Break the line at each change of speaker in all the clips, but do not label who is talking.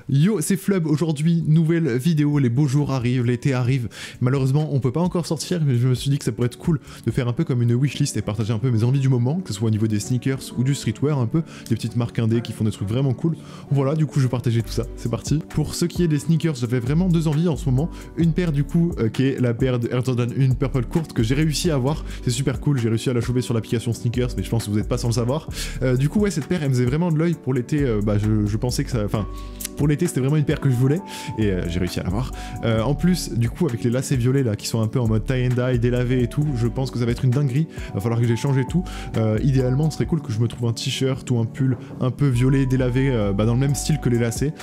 Yo, c'est Flub, aujourd'hui, nouvelle vidéo, les beaux jours arrivent, l'été arrive. Malheureusement, on peut pas encore sortir, mais je me suis dit que ça pourrait être cool de faire un peu comme une wishlist et partager un peu mes envies du moment, que ce soit au niveau des sneakers ou du streetwear, un peu, des petites marques indé qui font des trucs vraiment cool. Voilà, du coup, je vais partager tout ça, c'est parti. Pour ce qui est des sneakers, j'avais vraiment deux envies en ce moment. Une paire, du coup, qui est la paire de Air Jordan 1 Purple courte que j'ai réussi à avoir. C'est super cool, j'ai réussi à la choper sur l'application Sneakers, mais je pense que vous n'êtes pas sans le savoir. Du coup, ouais, cette paire, elle me faisait vraiment de l'œil pour l'été. Je pensais que ça... Enfin, pour l'été, c'était vraiment une paire que je voulais, et j'ai réussi à l'avoir. En plus, du coup, avec les lacets violets là, qui sont un peu en mode tie and dye, délavé et tout, je pense que ça va être une dinguerie. Va falloir que j'ai changé tout. Idéalement, ce serait cool que je me trouve un t-shirt ou un pull un peu violet, délavé, dans le même style que les lacets,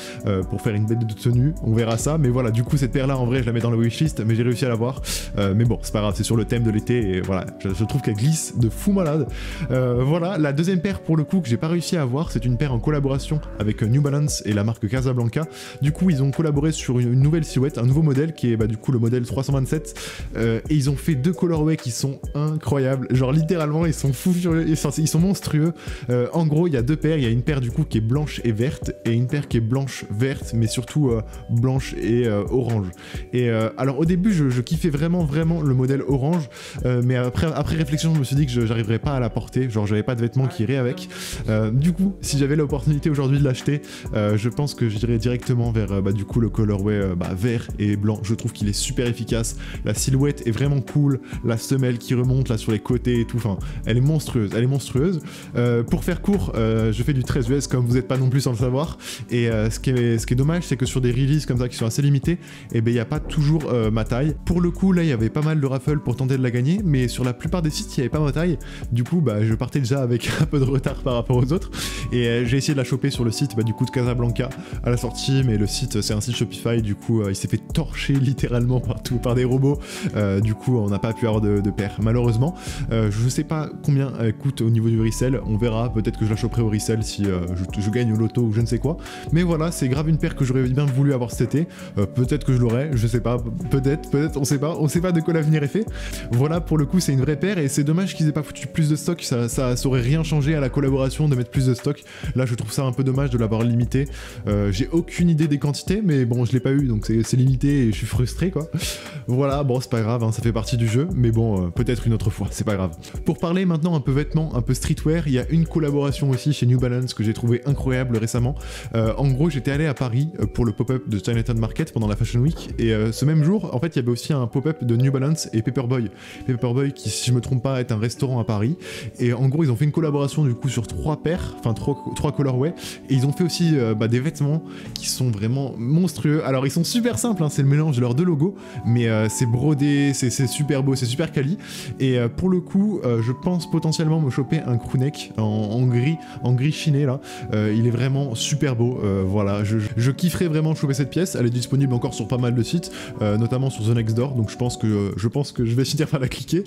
pour faire une bête de tenue. On verra ça, mais voilà, du coup, cette paire là, en vrai, je la mets dans la wishlist, mais j'ai réussi à l'avoir. Mais bon, c'est pas grave, c'est sur le thème de l'été, et voilà, je trouve qu'elle glisse de fou malade. Voilà, la deuxième paire pour le coup que j'ai pas réussi à avoir, c'est une paire en collaboration avec New Balance et la marque Casablanca. Du coup, ils ont collaboré sur une nouvelle silhouette, un nouveau modèle qui est du coup le modèle 327, et ils ont fait deux colorways qui sont incroyables. Genre littéralement, ils sont fous furieux, ils sont monstrueux. En gros, il y a deux paires, il y a une paire du coup qui est blanche et verte, et une paire qui est blanche verte, mais surtout blanche et orange. Et alors au début, je kiffais vraiment le modèle orange, mais après réflexion, je me suis dit que j'arriverais pas à la porter, genre j'avais pas de vêtements qui iraient avec. Du coup, si j'avais l'opportunité aujourd'hui de l'acheter, je pense que j'irais directement vers du coup le colorway vert et blanc. Je trouve qu'il est super efficace, la silhouette est vraiment cool, la semelle qui remonte là sur les côtés et tout, enfin elle est monstrueuse, pour faire court, je fais du 13 US comme vous n'êtes pas non plus sans le savoir, et ce qui est dommage, c'est que sur des releases comme ça qui sont assez limitées, et il n'y a pas toujours ma taille. Pour le coup là il y avait pas mal de raffles pour tenter de la gagner, mais sur la plupart des sites il n'y avait pas ma taille. Du coup je partais déjà avec un peu de retard par rapport aux autres, et j'ai essayé de la choper sur le site du coup de Casablanca à la sortie, mais le site c'est un site Shopify, du coup il s'est fait torcher littéralement partout par des robots. Du coup on n'a pas pu avoir de paire malheureusement. Je sais pas combien elle coûte au niveau du resell, on verra, peut-être que je la choperai au resell si je gagne au loto ou je ne sais quoi, mais voilà, c'est grave une paire que j'aurais bien voulu avoir cet été. Peut-être que je l'aurai, je sais pas, peut-être, on sait pas de quoi l'avenir est fait. Voilà, pour le coup c'est une vraie paire, et c'est dommage qu'ils aient pas foutu plus de stock, ça aurait rien changé à la collaboration de mettre plus de stock. Là je trouve ça un peu dommage de l'avoir limité. J'ai aucune idée des quantités, mais bon je l'ai pas eu, donc c'est limité et je suis frustré quoi. Voilà, bon c'est pas grave, hein, ça fait partie du jeu, mais bon peut-être une autre fois, c'est pas grave. Pour parler maintenant un peu vêtements, un peu streetwear, il y a une collaboration aussi chez New Balance que j'ai trouvé incroyable récemment. En gros j'étais allé à Paris pour le pop-up de Chinatown Market pendant la Fashion Week, et ce même jour en fait il y avait aussi un pop-up de New Balance et Paperboy qui, si je me trompe pas, est un restaurant à Paris, et en gros ils ont fait une collaboration du coup sur trois paires, enfin trois colorways, et ils ont fait aussi des vêtements qui sont vraiment monstrueux. Alors ils sont super simples, hein, c'est le mélange de leurs deux logos, mais c'est brodé, c'est super beau, c'est super quali, et pour le coup je pense potentiellement me choper un crewneck en gris chiné là. Il est vraiment super beau. Voilà, je kifferais vraiment choper cette pièce. Elle est disponible encore sur pas mal de sites, notamment sur The Next Door, donc je pense que je vais finir par la cliquer.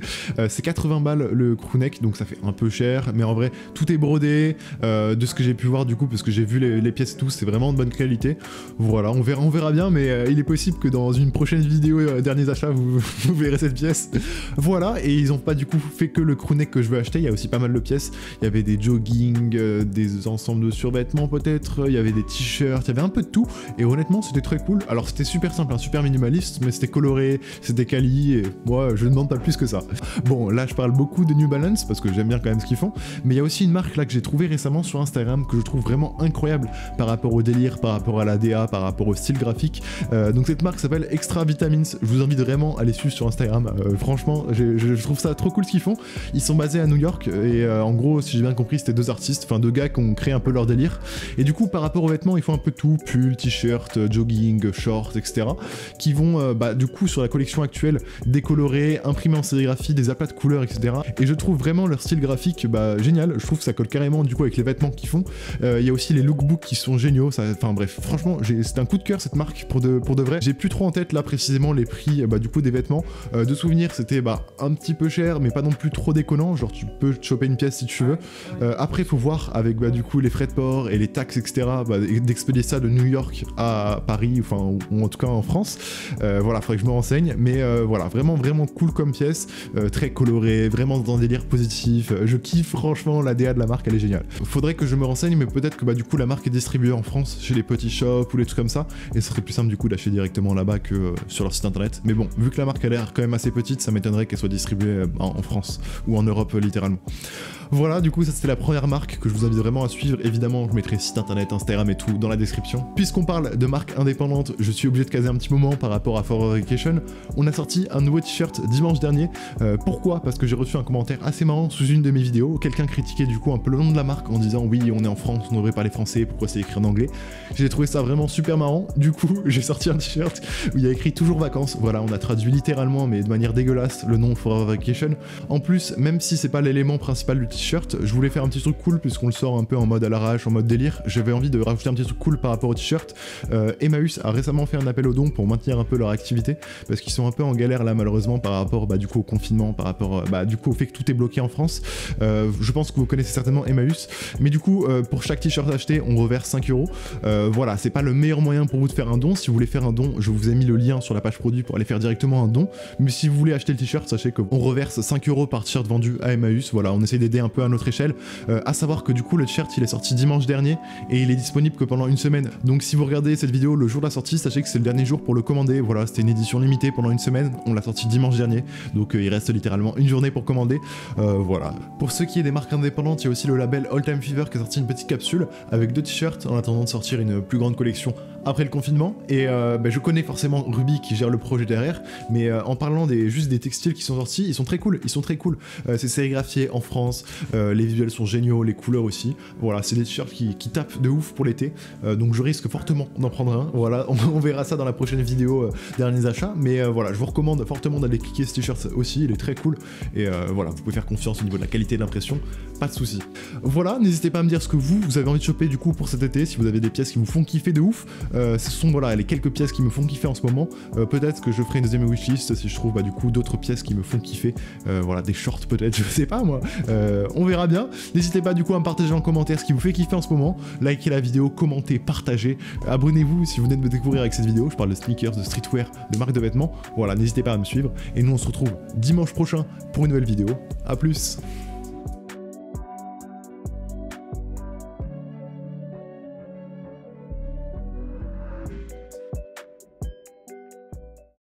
C'est 80 balles le crewneck, donc ça fait un peu cher, mais en vrai tout est brodé, de ce que j'ai pu voir du coup, parce que j'ai vu les pièces et tout, c'est vraiment de bonne qualité. Voilà, on verra bien, mais il est possible que dans une prochaine vidéo derniers achats vous verrez cette pièce. Voilà, et ils ont pas du coup fait que le crewneck que je veux acheter, il y a aussi pas mal de pièces. Il y avait des jogging, des ensembles de survêtements peut-être, il y avait des t-shirts, il y avait un peu de tout, et honnêtement c'était très cool. Alors c'était super simple, hein, super minimaliste, mais c'était coloré, c'était quali, et moi je ne demande pas plus que ça. Bon, là je parle beaucoup de New Balance parce que j'aime bien quand même ce qu'ils font, mais il y a aussi une marque là que j'ai trouvé récemment sur Instagram que je trouve vraiment incroyable par rapport au délire, par rapport à la DA, par rapport au style graphique. Donc cette marque s'appelle Extra Vitamins, je vous invite vraiment à les suivre sur Instagram. Franchement je trouve ça trop cool ce qu'ils font. Ils sont basés à New York, et en gros si j'ai bien compris c'était deux artistes, enfin deux gars qui ont créé un peu leur délire, et du coup par rapport aux vêtements ils font un peu tout, pull, t-shirt, jogging, shorts, etc., qui vont du coup sur la collection actuelle décolorer, imprimer en sérigraphie, des aplats de couleurs, etc., et je trouve vraiment leur style graphique génial. Je trouve que ça colle carrément du coup avec les vêtements qu'ils font. Il y a aussi les lookbooks qui sont géniaux, enfin bref, franchement c'est un coup de cœur cette marque pour de vrai. J'ai plus trop en tête là précisément les prix du coup des vêtements. De souvenir c'était un petit peu cher, mais pas non plus trop déconnant, genre tu peux te choper une pièce si tu veux. Après faut voir avec du coup les frais de port et les taxes, etc., d'expédier ça de New York à Paris, enfin ou en tout cas en France. Voilà, faudrait que je me renseigne, mais voilà, vraiment cool comme pièce, très coloré, vraiment dans un délire positif. Je kiffe franchement la DA de la marque, elle est géniale. Faudrait que je me renseigne, mais peut-être que du coup la marque est distribuée en France chez petits shops ou les trucs comme ça, et ce serait plus simple du coup d'acheter directement là-bas que sur leur site internet. Mais bon, vu que la marque a l'air quand même assez petite, ça m'étonnerait qu'elle soit distribuée en France ou en Europe littéralement. Voilà, du coup ça c'était la première marque que je vous invite vraiment à suivre. Évidemment je mettrai site internet, Instagram et tout dans la description. Puisqu'on parle de marques indépendantes, je suis obligé de caser un petit moment par rapport à Forever Vacation. On a sorti un nouveau t-shirt dimanche dernier. Pourquoi? Parce que j'ai reçu un commentaire assez marrant sous une de mes vidéos. Quelqu'un critiquait du coup un peu le nom de la marque en disant oui on est en France, on devrait parler français, pourquoi c'est écrit en anglais. J'ai trouvé ça vraiment super marrant. Du coup j'ai sorti un t-shirt où il y a écrit toujours vacances. Voilà, on a traduit littéralement mais de manière dégueulasse le nom Forever Vacation. En plus, même si c'est pas l'élément principal du t-shirt, je voulais faire un petit truc cool puisqu'on le sort un peu en mode à l'arrache, en mode délire. J'avais envie de rajouter un petit truc cool par rapport au t-shirt. Emmaüs a récemment fait un appel aux dons pour maintenir un peu leur activité parce qu'ils sont un peu en galère là malheureusement par rapport du coup au confinement, par rapport du coup au fait que tout est bloqué en France. Je pense que vous connaissez certainement Emmaüs, mais du coup pour chaque t-shirt acheté on reverse 5 €. Voilà, c'est pas le meilleur moyen pour vous de faire un don. Si vous voulez faire un don, je vous ai mis le lien sur la page produit pour aller faire directement un don, mais si vous voulez acheter le t-shirt, sachez qu'on reverse 5 € par t-shirt vendu à Emmaüs. Voilà, on essaie d'aider un peu à notre échelle. À savoir que du coup le t-shirt il est sorti dimanche dernier et il est disponible que pendant une semaine. Donc si vous regardez cette vidéo le jour de la sortie, sachez que c'est le dernier jour pour le commander. Voilà, c'était une édition limitée pendant une semaine, on l'a sorti dimanche dernier, donc il reste littéralement une journée pour commander. Voilà. Pour ceux qui est des marques indépendantes, il y a aussi le label All Time Fever qui a sorti une petite capsule avec 2 t-shirts en attendant de sortir une plus grande collection après le confinement. Et je connais forcément Ruby qui gère le projet derrière, mais en parlant juste des textiles qui sont sortis, ils sont très cool, c'est sérigraphié en France, les visuels sont géniaux, les couleurs aussi. Voilà, c'est des t-shirts qui tapent de ouf pour l'été, donc je risque fortement d'en prendre un. Voilà, on verra ça dans la prochaine vidéo derniers achats, mais voilà, je vous recommande fortement d'aller cliquer ce t-shirt aussi, il est très cool, et voilà, vous pouvez faire confiance au niveau de la qualité de l'impression, pas de soucis. Voilà, n'hésitez pas à me dire ce que vous avez envie de choper du coup pour cet été, si vous avez des pièces qui vous font kiffer de ouf. Ce sont voilà les quelques pièces qui me font kiffer en ce moment. Peut-être que je ferai une deuxième wishlist si je trouve du coup d'autres pièces qui me font kiffer. Voilà, des shorts peut-être, je sais pas moi. On verra bien. N'hésitez pas du coup à me partager en commentaire ce qui vous fait kiffer en ce moment. Likez la vidéo, commentez, partagez. Abonnez-vous si vous venez de me découvrir avec cette vidéo. Je parle de sneakers, de streetwear, de marques de vêtements. Voilà, n'hésitez pas à me suivre. Et nous on se retrouve dimanche prochain pour une nouvelle vidéo. A plus.